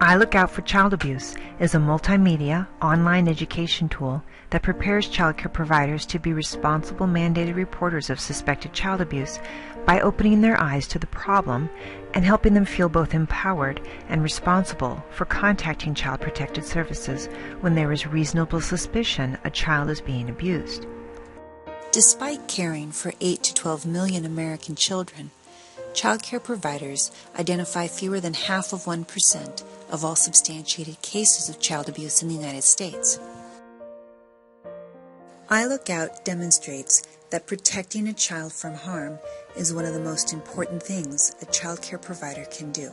iLookOut for Child Abuse is a multimedia, online education tool that prepares child care providers to be responsible mandated reporters of suspected child abuse by opening their eyes to the problem and helping them feel both empowered and responsible for contacting Child Protective Services when there is reasonable suspicion a child is being abused. Despite caring for 8 to 12 million American children, child care providers identify fewer than half of 1% of all substantiated cases of child abuse in the United States. iLookOut demonstrates that protecting a child from harm is one of the most important things a child care provider can do.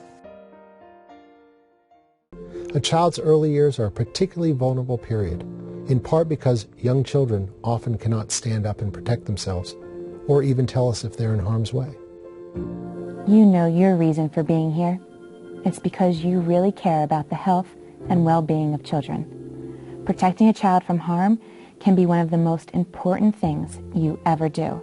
A child's early years are a particularly vulnerable period, in part because young children often cannot stand up and protect themselves, or even tell us if they're in harm's way. You know your reason for being here. It's because you really care about the health and well-being of children. Protecting a child from harm can be one of the most important things you ever do.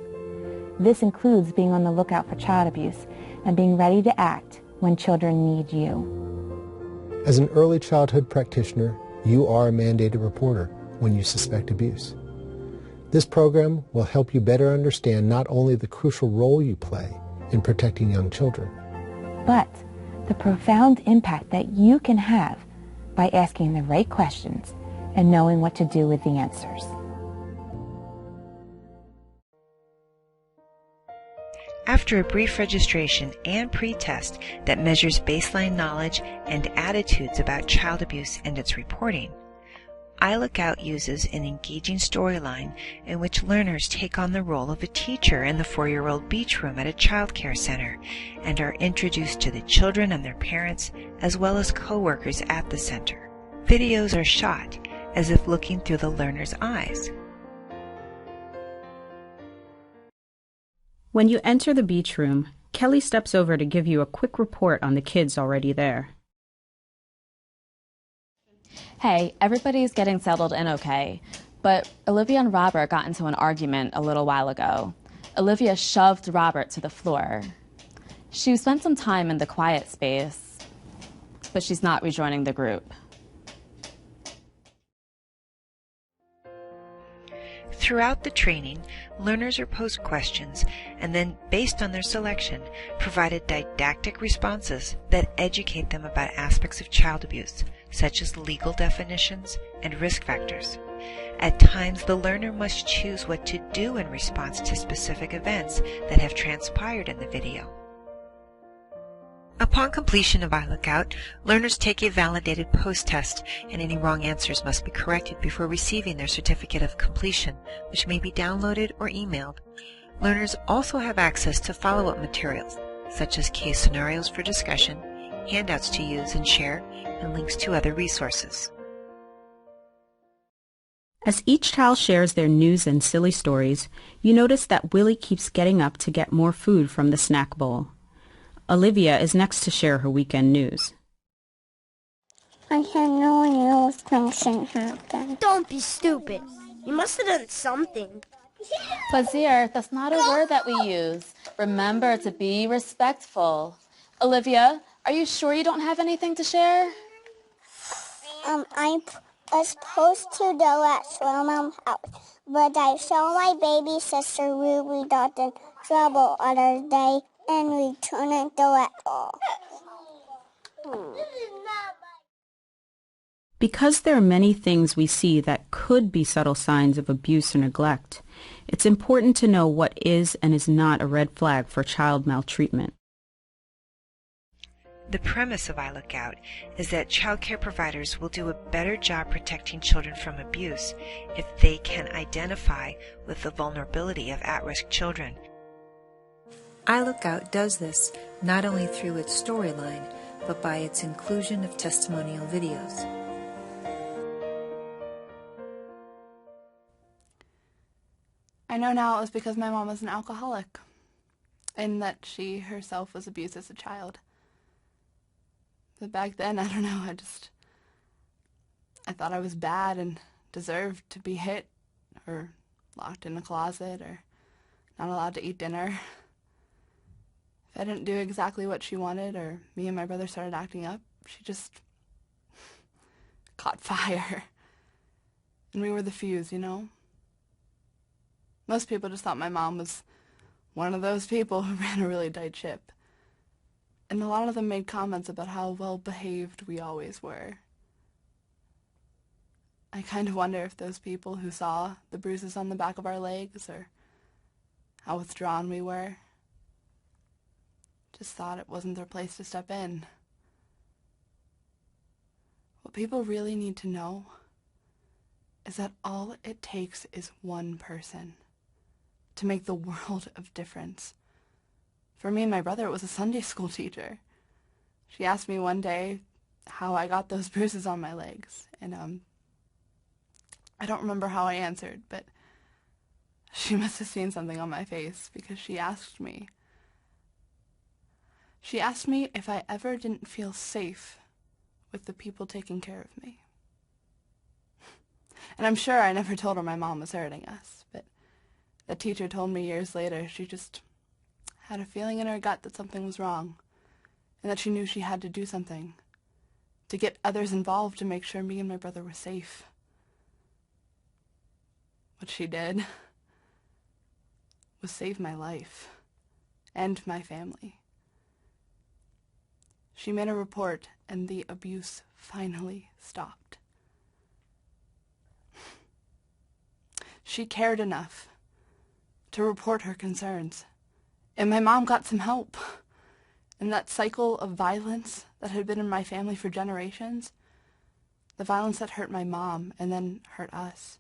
This includes being on the lookout for child abuse and being ready to act when children need you. As an early childhood practitioner, you are a mandated reporter when you suspect abuse. This program will help you better understand not only the crucial role you play in protecting young children, but the profound impact that you can have by asking the right questions and knowing what to do with the answers. After a brief registration and pre-test that measures baseline knowledge and attitudes about child abuse and its reporting, iLookOut uses an engaging storyline in which learners take on the role of a teacher in the 4-year-old beach room at a child care center and are introduced to the children and their parents as well as co-workers at the center. Videos are shot as if looking through the learner's eyes. When you enter the beach room, Kelly steps over to give you a quick report on the kids already there. Hey, everybody's getting settled in okay, but Olivia and Robert got into an argument a little while ago. Olivia shoved Robert to the floor. She spent some time in the quiet space, but she's not rejoining the group. Throughout the training, learners are posed questions and then, based on their selection, provided didactic responses that educate them about aspects of child abuse, such as legal definitions and risk factors. At times, the learner must choose what to do in response to specific events that have transpired in the video. Upon completion of iLookOut, learners take a validated post-test, and any wrong answers must be corrected before receiving their certificate of completion, which may be downloaded or emailed. Learners also have access to follow-up materials, such as case scenarios for discussion, handouts to use and share, and links to other resources. As each child shares their news and silly stories, you notice that Willie keeps getting up to get more food from the snack bowl. Olivia is next to share her weekend news. I had no idea something happened. Don't be stupid. You must have done something. Fazir, that's not a word that we use. Remember to be respectful. Olivia, are you sure you don't have anything to share? I was supposed to go at Mom's house, but I saw my baby sister Ruby got in trouble other day, and we couldn't go at all. Because there are many things we see that could be subtle signs of abuse or neglect, it's important to know what is and is not a red flag for child maltreatment. The premise of iLookOut is that child care providers will do a better job protecting children from abuse if they can identify with the vulnerability of at-risk children. iLookOut does this not only through its storyline, but by its inclusion of testimonial videos. I know now it was because my mom was an alcoholic, and that she herself was abused as a child. But back then, I don't know, I thought I was bad and deserved to be hit or locked in a closet or not allowed to eat dinner. If I didn't do exactly what she wanted or me and my brother started acting up, she just caught fire. And we were the fuse, you know? Most people just thought my mom was one of those people who ran a really tight ship. And a lot of them made comments about how well-behaved we always were. I kind of wonder if those people who saw the bruises on the back of our legs or how withdrawn we were just thought it wasn't their place to step in. What people really need to know is that all it takes is one person to make the world of difference. For me and my brother, it was a Sunday school teacher. She asked me one day how I got those bruises on my legs, and I don't remember how I answered, but she must have seen something on my face because she asked me if I ever didn't feel safe with the people taking care of me. And I'm sure I never told her my mom was hurting us, but the teacher told me years later she just had a feeling in her gut that something was wrong, and that she knew she had to do something to get others involved to make sure me and my brother were safe. What she did was save my life and my family. She made a report, and the abuse finally stopped. She cared enough to report her concerns, and my mom got some help. And that cycle of violence that had been in my family for generations, the violence that hurt my mom and then hurt us,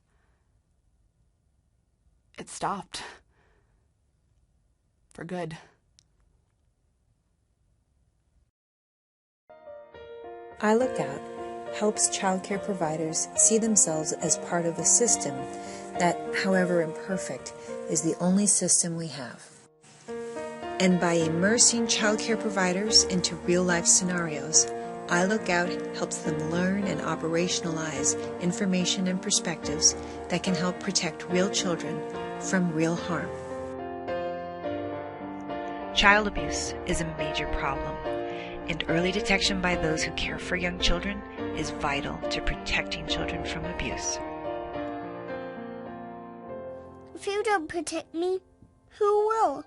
it stopped. For good. iLookOut helps childcare providers see themselves as part of a system that, however imperfect, is the only system we have. And by immersing childcare providers into real-life scenarios, iLookOut helps them learn and operationalize information and perspectives that can help protect real children from real harm. Child abuse is a major problem, and early detection by those who care for young children is vital to protecting children from abuse. If you don't protect me, who will?